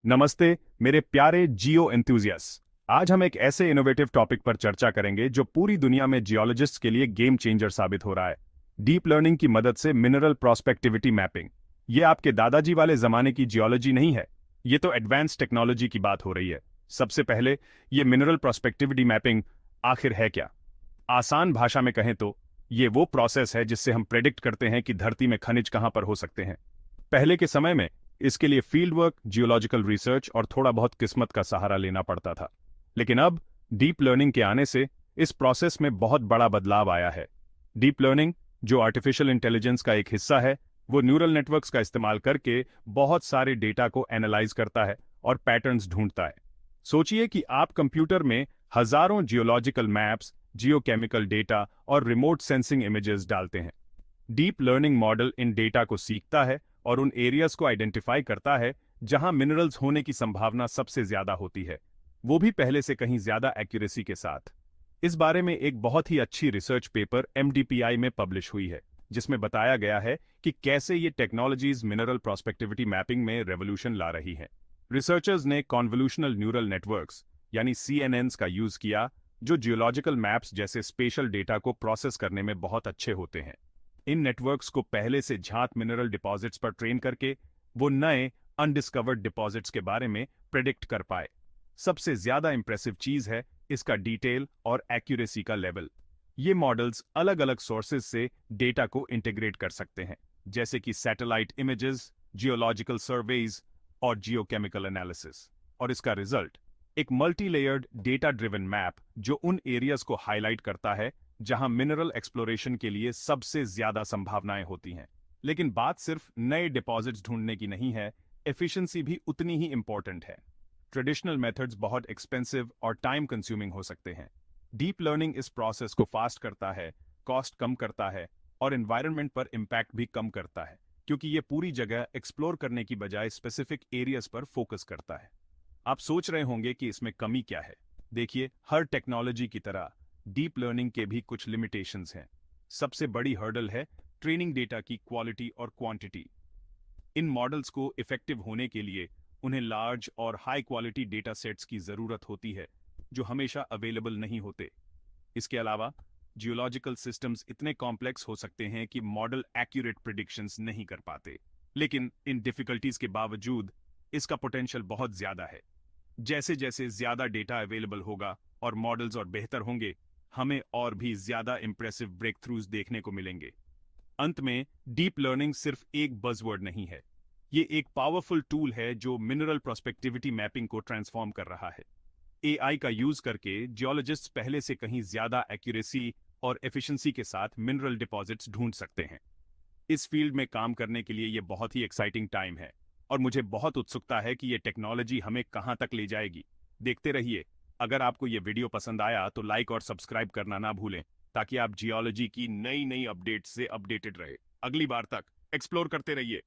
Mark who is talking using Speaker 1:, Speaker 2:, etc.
Speaker 1: नमस्ते मेरे प्यारे जियो एंथुजियास्ट। आज हम एक ऐसे इनोवेटिव टॉपिक पर चर्चा करेंगे जो पूरी दुनिया में जियोलॉजिस्ट के लिए गेम चेंजर साबित हो रहा है। डीप लर्निंग की मदद से मिनरल प्रोस्पेक्टिविटी मैपिंग। ये आपके दादाजी वाले जमाने की जियोलॉजी नहीं है, ये तो एडवांस टेक्नोलॉजी की बात हो रही है। सबसे पहले, ये मिनरल प्रोस्पेक्टिविटी मैपिंग आखिर है क्या? आसान भाषा में कहें तो ये वो प्रोसेस है जिससे हम प्रेडिक्ट करते हैं कि धरती में खनिज कहां पर हो सकते हैं। पहले के समय में इसके लिए फील्ड वर्क, जियोलॉजिकल रिसर्च और थोड़ा बहुत किस्मत का सहारा लेना पड़ता था। लेकिन अब डीप लर्निंग के आने से इस प्रोसेस में बहुत बड़ा बदलाव आया है। डीप लर्निंग, जो आर्टिफिशियल इंटेलिजेंस का एक हिस्सा है, वो न्यूरल नेटवर्क्स का इस्तेमाल करके बहुत सारे डेटा को एनालाइज करता है और पैटर्न्स ढूंढता है। सोचिए कि आप कंप्यूटर में हजारों जियोलॉजिकल मैप्स, जियोकेमिकल डेटा और रिमोट सेंसिंग इमेजेस डालते हैं। डीप लर्निंग मॉडल इन डेटा को सीखता है और उन एरियाज को आइडेंटिफाई करता है जहां मिनरल्स होने की संभावना सबसे ज्यादा होती है, वो भी पहले से कहीं ज्यादा एक्यूरेसी के साथ। इस बारे में एक बहुत ही अच्छी रिसर्च पेपर एमडीपीआई में पब्लिश हुई है, जिसमें बताया गया है कि कैसे ये टेक्नोलॉजीज मिनरल प्रोस्पेक्टिविटी मैपिंग में रेवोल्यूशन ला रही हैं। रिसर्चर्स ने कॉन्वोल्यूशनल न्यूरल नेटवर्क्स यानी सीएनएन्स का यूज किया, जो जियोलॉजिकल मैप्स जैसे स्पेशल डेटा को प्रोसेस करने में बहुत अच्छे होते हैं। इन नेटवर्क्स को पहले से ज्ञात मिनरल डिपॉजिट्स पर ट्रेन करके वो नए अनडिस्कवर्ड डिपॉजिट्स के बारे में प्रेडिक्ट कर पाए। सबसे ज्यादा इंप्रेसिव चीज है इसका डिटेल और एक्यूरेसी का लेवल। ये मॉडल्स अलग अलग सोर्सेज से डेटा को इंटीग्रेट कर सकते हैं, जैसे कि सैटेलाइट इमेजेस, जियोलॉजिकल सर्वेज और जियोकेमिकल एनालिसिस। और इसका रिजल्ट एक multi layered data driven map, जो उन एरियाज को हाईलाइट करता है जहां मिनरल एक्सप्लोरेशन के लिए सबसे ज्यादा संभावनाएं होती हैं। लेकिन बात सिर्फ नए डिपॉजिट्स ढूंढने की नहीं है, एफिशिएंसी भी उतनी ही इंपॉर्टेंट है। ट्रेडिशनल मेथड्स बहुत एक्सपेंसिव और टाइम कंज्यूमिंग हो सकते हैं। डीप लर्निंग इस प्रोसेस को फास्ट करता है, कॉस्ट कम करता है और एनवायरनमेंट पर इंपैक्ट भी कम करता है, क्योंकि ये पूरी जगह एक्सप्लोर करने की बजाय स्पेसिफिक एरियाज पर फोकस करता है। आप सोच रहे होंगे कि इसमें कमी क्या है। देखिए, हर टेक्नोलॉजी की तरह डीप लर्निंग के भी कुछ लिमिटेशंस हैं। सबसे बड़ी हर्डल है ट्रेनिंग डेटा की क्वालिटी और क्वांटिटी। इन मॉडल्स को इफेक्टिव होने के लिए उन्हें लार्ज और हाई क्वालिटी डेटा सेट्स की जरूरत होती है, जो हमेशा अवेलेबल नहीं होते। इसके अलावा जियोलॉजिकल सिस्टम्स इतने कॉम्प्लेक्स हो सकते हैं कि मॉडल एक्यूरेट प्रिडिक्शंस नहीं कर पाते। लेकिन इन डिफिकल्टीज के बावजूद इसका पोटेंशियल बहुत ज्यादा है। जैसे जैसे ज्यादा डेटा अवेलेबल होगा और मॉडल्स और बेहतर होंगे, हमें और भी ज्यादा इंप्रेसिव ब्रेक थ्रूज देखने को मिलेंगे। अंत में, डीप लर्निंग सिर्फ एक बज़वर्ड नहीं है, ये एक पावरफुल टूल है जो मिनरल प्रोस्पेक्टिविटी मैपिंग को ट्रांसफॉर्म कर रहा है। एआई का यूज करके जियोलॉजिस्ट्स पहले से कहीं ज्यादा एक्यूरेसी और एफिशिएंसी के साथ मिनरल डिपॉजिट्स ढूंढ सकते हैं। इस फील्ड में काम करने के लिए ये बहुत ही एक्साइटिंग टाइम है और मुझे बहुत उत्सुकता है कि ये टेक्नोलॉजी हमें कहां तक ले जाएगी। देखते रहिए। अगर आपको ये वीडियो पसंद आया तो लाइक और सब्सक्राइब करना ना भूलें, ताकि आप जियोलॉजी की नई नई अपडेट्स से अपडेटेड रहे। अगली बार तक एक्सप्लोर करते रहिए।